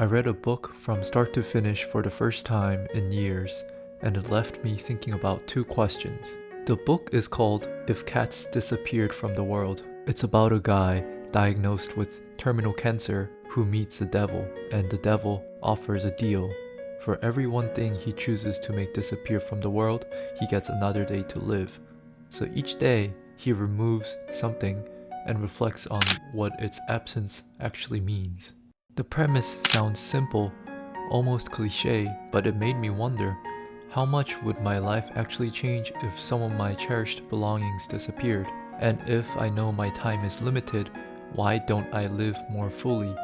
I read a book from start to finish for the first time in years, and it left me thinking about two questions. The book is called If Cats Disappeared from the World. It's about a guy diagnosed with terminal cancer who meets the devil, and the devil offers a deal. For every one thing he chooses to make disappear from the world, he gets another day to live. So each day, he removes something and reflects on what its absence actually means. The premise sounds simple, almost cliche, but it made me wonder, how much would my life actually change if some of my cherished belongings disappeared? And if I know my time is limited, why don't I live more fully?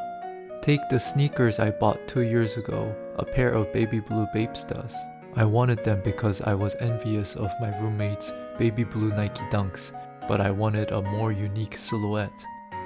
Take the sneakers I bought 2 years ago, a pair of baby blue Babestas. I wanted them because I was envious of my roommate's baby blue Nike Dunks, but I wanted a more unique silhouette.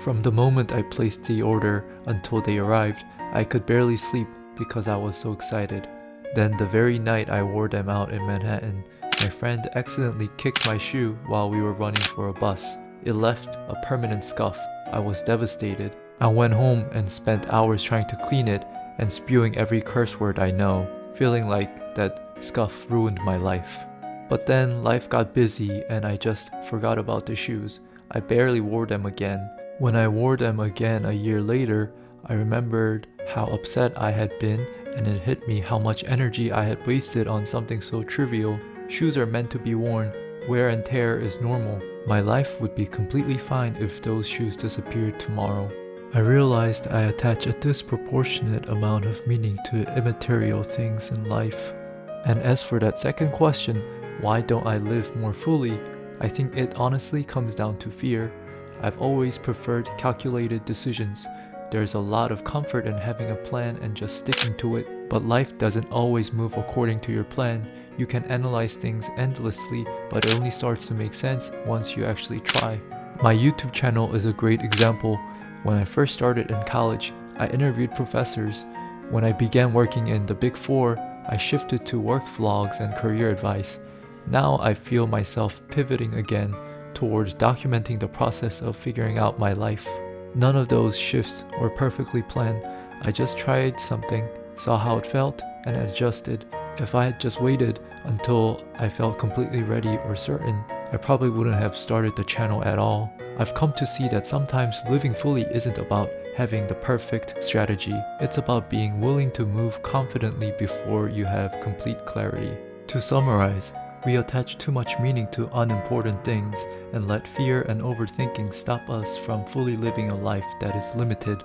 From the moment I placed the order until they arrived, I could barely sleep because I was so excited. Then the very night I wore them out in Manhattan, my friend accidentally kicked my shoe while we were running for a bus. It left a permanent scuff. I was devastated. I went home and spent hours trying to clean it and spewing every curse word I know, feeling like that scuff ruined my life. But then life got busy and I just forgot about the shoes. I barely wore them again. When I wore them again a year later, I remembered how upset I had been, and it hit me how much energy I had wasted on something so trivial. Shoes are meant to be worn. Wear and tear is normal. My life would be completely fine if those shoes disappeared tomorrow. I realized I attach a disproportionate amount of meaning to immaterial things in life. And as for that second question, why don't I live more fully? I think it honestly comes down to fear. I've always preferred calculated decisions. There's a lot of comfort in having a plan and just sticking to it, but life doesn't always move according to your plan. You can analyze things endlessly, but it only starts to make sense once you actually try. My YouTube channel is a great example. When I first started in college, I interviewed professors. When I began working in the Big Four, I shifted to work vlogs and career advice. Now I feel myself pivoting again towards documenting the process of figuring out my life. None of those shifts were perfectly planned. I just tried something, saw how it felt, and adjusted. If I had just waited until I felt completely ready or certain, I probably wouldn't have started the channel at all. I've come to see that sometimes living fully isn't about having the perfect strategy. It's about being willing to move confidently before you have complete clarity. To summarize, we attach too much meaning to unimportant things and let fear and overthinking stop us from fully living a life that is limited.